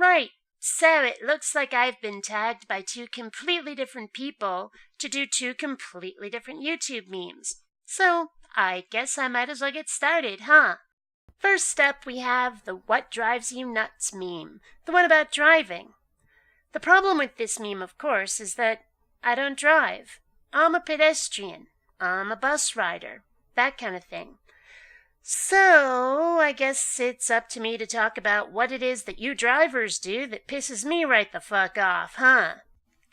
Right. So it looks like I've been tagged by two completely different people to do two completely different YouTube memes. So I guess I might as well get started, huh? First up, we have the What Drives You Nuts meme, the one about driving. The problem with this meme, of course, is that I don't drive. I'm a pedestrian. I'm a bus rider. That kind of thing. So, I guess it's up to me to talk about what it is that you drivers do that pisses me right the fuck off, huh?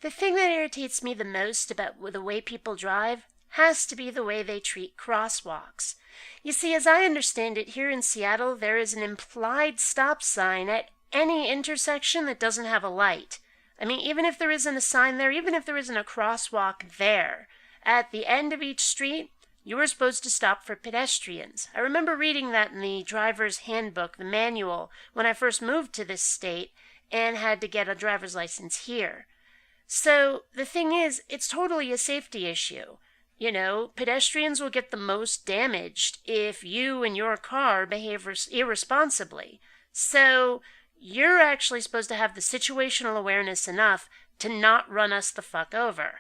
The thing that irritates me the most about the way people drive has to be the way they treat crosswalks. You see, as I understand it, here in Seattle, there is an implied stop sign at any intersection that doesn't have a light. I mean, even if there isn't a sign there, even if there isn't a crosswalk there, at the end of each street, you were supposed to stop for pedestrians. I remember reading that in the driver's handbook, the manual, when I first moved to this state and had to get a driver's license here. So the thing is, it's totally a safety issue. You know, pedestrians will get the most damaged if you and your car behave irresponsibly. So you're actually supposed to have the situational awareness enough to not run us the fuck over.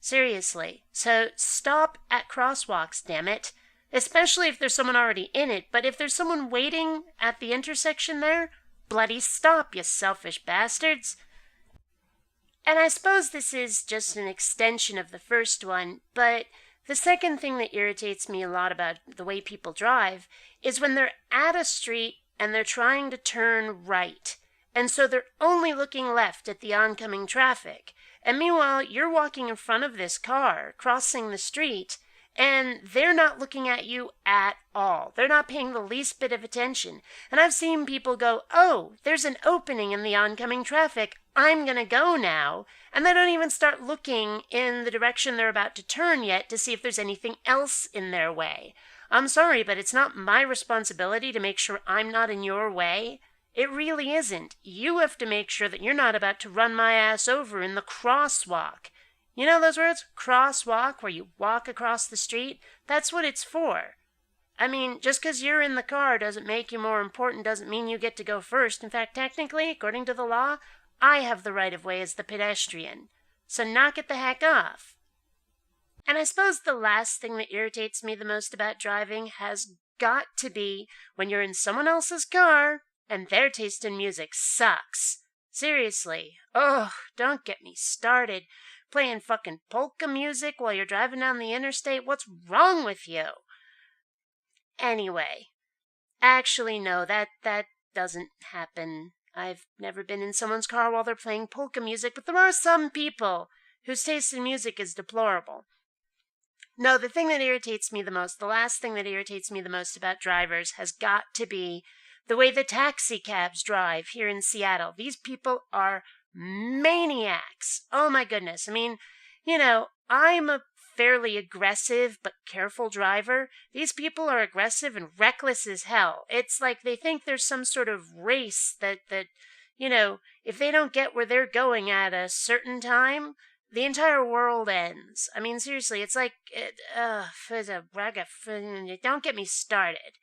Seriously. So stop at crosswalks, damn it. Especially if there's someone already in it, but if there's someone waiting at the intersection there, bloody stop, you selfish bastards. And I suppose this is just an extension of the first one, but the second thing that irritates me a lot about the way people drive is when they're at a street and they're trying to turn right. And so they're only looking left at the oncoming traffic. And meanwhile, you're walking in front of this car, crossing the street, and they're not looking at you at all. They're not paying the least bit of attention. And I've seen people go, oh, there's an opening in the oncoming traffic. I'm going to go now. And they don't even start looking in the direction they're about to turn yet to see if there's anything else in their way. I'm sorry, but it's not my responsibility to make sure I'm not in your way. It really isn't. You have to make sure that you're not about to run my ass over in the crosswalk. You know those words? Crosswalk, where you walk across the street? That's what it's for. I mean, just because you're in the car doesn't make you more important, doesn't mean you get to go first. In fact, technically, according to the law, I have the right of way as the pedestrian. So knock it the heck off. And I suppose the last thing that irritates me the most about driving has got to be when you're in someone else's car and their taste in music sucks. Seriously. Oh, don't get me started. Playing fucking polka music while you're driving down the interstate? What's wrong with you? Anyway. Actually, no, that doesn't happen. I've never been in someone's car while they're playing polka music, but there are some people whose taste in music is deplorable. No, the thing that irritates me the most, the last thing that irritates me the most about drivers has got to be the way the taxi cabs drive here in Seattle. These people are maniacs. Oh my goodness. I mean, you know, I'm a fairly aggressive but careful driver. These people are aggressive and reckless as hell. It's like they think there's some sort of race that you know, if they don't get where they're going at a certain time, the entire world ends. I mean, seriously, it's like, don't get me started.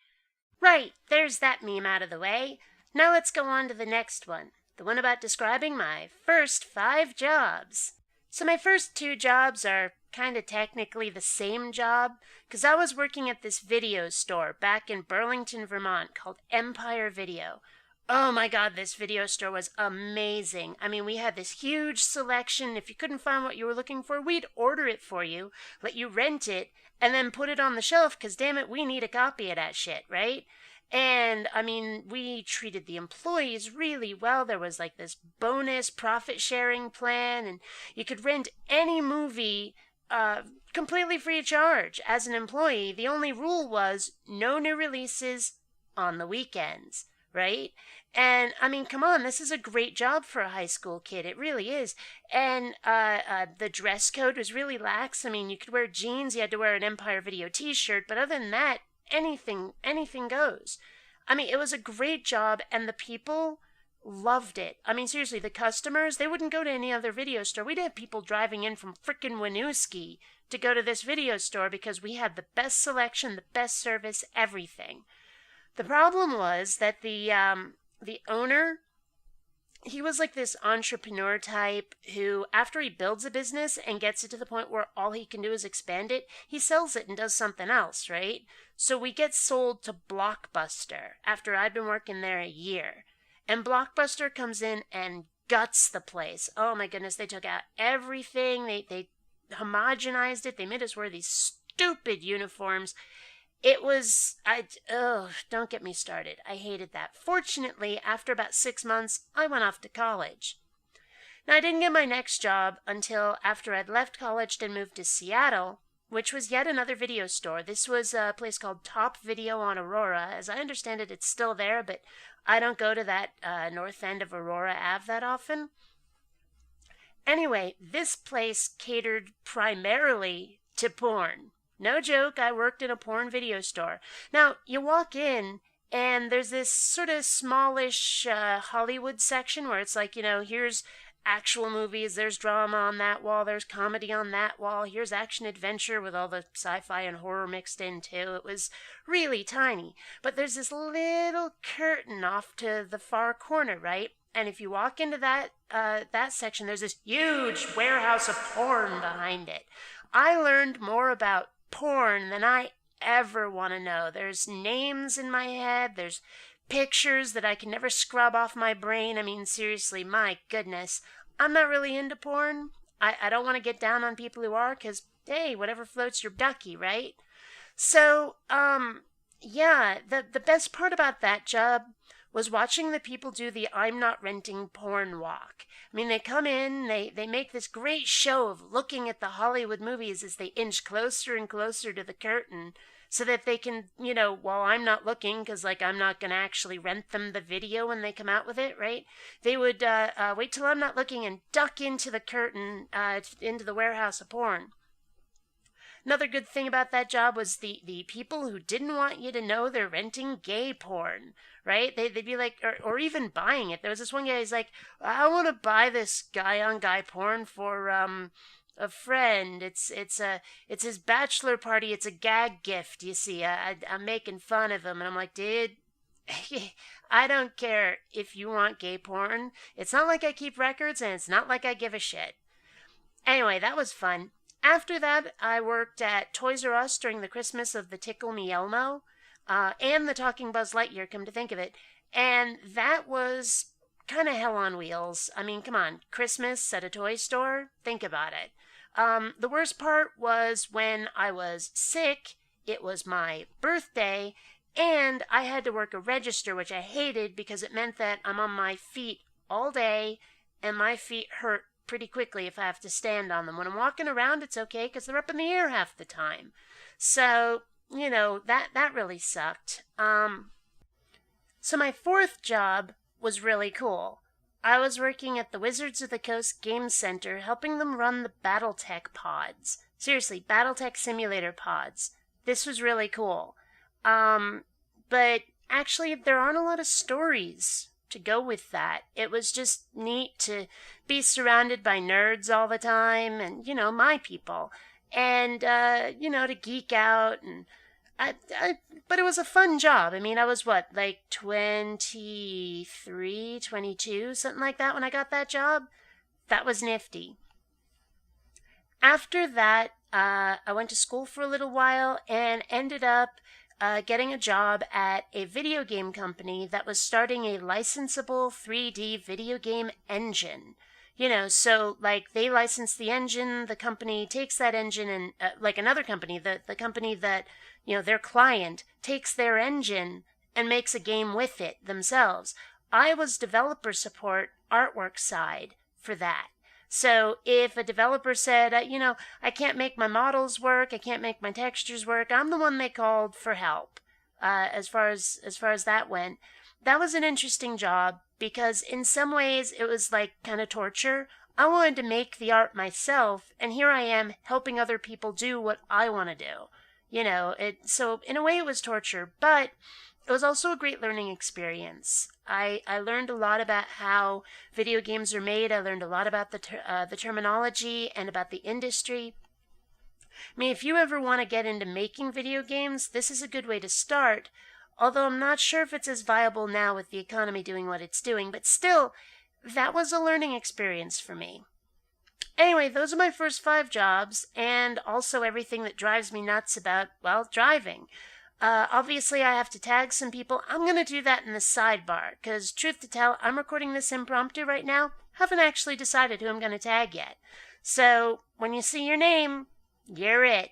Right, there's that meme out of the way. Now let's go on to the next one. The one about describing my first 5 jobs. So my first 2 jobs are kind of technically the same job, because I was working at this video store back in Burlington, Vermont called Empire Video. Oh my god, this video store was amazing. I mean, we had this huge selection. If you couldn't find what you were looking for, we'd order it for you, let you rent it, and then put it on the shelf, because damn it, we need a copy of that shit, right? And, I mean, we treated the employees really well. There was like this bonus profit sharing plan, and you could rent any movie completely free of charge as an employee. The only rule was no new releases on the weekends, right? And, I mean, come on, this is a great job for a high school kid. It really is. And the dress code was really lax. I mean, you could wear jeans, you had to wear an Empire Video t-shirt, but other than that, anything goes. I mean, it was a great job, and the people loved it. I mean, seriously, the customers, they wouldn't go to any other video store. We'd have people driving in from frickin' Winooski to go to this video store because we had the best selection, the best service, everything. The problem was that the owner, he was like this entrepreneur type who, after he builds a business and gets it to the point where all he can do is expand it, he sells it and does something else, right? So we get sold to Blockbuster after I'd been working there a year. And Blockbuster comes in and guts the place. Oh my goodness, they took out everything. They homogenized it. They made us wear these stupid uniforms. It was, don't get me started. I hated that. Fortunately, after about 6 months, I went off to college. Now, I didn't get my next job until after I'd left college and moved to Seattle, which was yet another video store. This was a place called Top Video on Aurora. As I understand it, it's still there, but I don't go to that north end of Aurora Ave that often. Anyway, this place catered primarily to porn. No joke, I worked in a porn video store. Now, you walk in, and there's this sort of smallish Hollywood section where it's like, here's actual movies, there's drama on that wall, there's comedy on that wall, here's action-adventure with all the sci-fi and horror mixed in too. It was really tiny. But there's this little curtain off to the far corner, right? And if you walk into that section, there's this huge warehouse of porn behind it. I learned more about porn than I ever want to know. There's names in my head. There's pictures that I can never scrub off my brain. I mean, seriously, my goodness. I'm not really into porn. I don't want to get down on people who are because, hey, whatever floats your ducky, right? So, yeah, the best part about that job was watching the people do the I'm not renting porn walk. I mean, they come in, they make this great show of looking at the Hollywood movies as they inch closer and closer to the curtain so that they can, while I'm not looking, because, I'm not going to actually rent them the video when they come out with it, right? They would wait till I'm not looking and duck into the curtain, into the warehouse of porn. Another good thing about that job was the people who didn't want you to know they're renting gay porn, right? They'd be like, or even buying it. There was this one guy, he's like, I want to buy this guy-on-guy porn for a friend. It's his bachelor party. It's a gag gift, you see. I'm making fun of him. And I'm like, dude, I don't care if you want gay porn. It's not like I keep records, and it's not like I give a shit. Anyway, that was fun. After that, I worked at Toys R Us during the Christmas of the Tickle Me Elmo, and the Talking Buzz Lightyear, come to think of it. And that was kind of hell on wheels. I mean, come on, Christmas at a toy store? Think about it. The worst part was when I was sick, it was my birthday, and I had to work a register, which I hated because it meant that I'm on my feet all day, and my feet hurt pretty quickly if I have to stand on them. When I'm walking around, it's okay because they're up in the air half the time. So, that really sucked. So my fourth job was really cool. I was working at the Wizards of the Coast Game Center, helping them run the Battletech pods. Seriously, Battletech simulator pods. This was really cool. But actually, there aren't a lot of stories to go with that. It was just neat to be surrounded by nerds all the time and, my people. And, to geek out. And but it was a fun job. I mean, I was 23, 22, something like that when I got that job. That was nifty. After that, I went to school for a little while and ended up getting a job at a video game company that was starting a licensable 3D video game engine. So they license the engine, the company takes that engine and like another company, the company that, their client takes their engine and makes a game with it themselves. I was developer support artwork side for that. So if a developer said, I can't make my models work, I can't make my textures work, I'm the one they called for help. As far as that went, that was an interesting job because in some ways it was kind of torture. I wanted to make the art myself, and here I am helping other people do what I want to do. So in a way it was torture, but it was also a great learning experience. I learned a lot about how video games are made. I learned a lot about the terminology and about the industry. I mean, if you ever want to get into making video games, this is a good way to start, although I'm not sure if it's as viable now with the economy doing what it's doing, but still, that was a learning experience for me. Anyway, those are my first 5 jobs, and also everything that drives me nuts about, well, driving. Obviously, I have to tag some people. I'm going to do that in the sidebar, because truth to tell, I'm recording this impromptu right now. Haven't actually decided who I'm going to tag yet. So, when you see your name, you're it.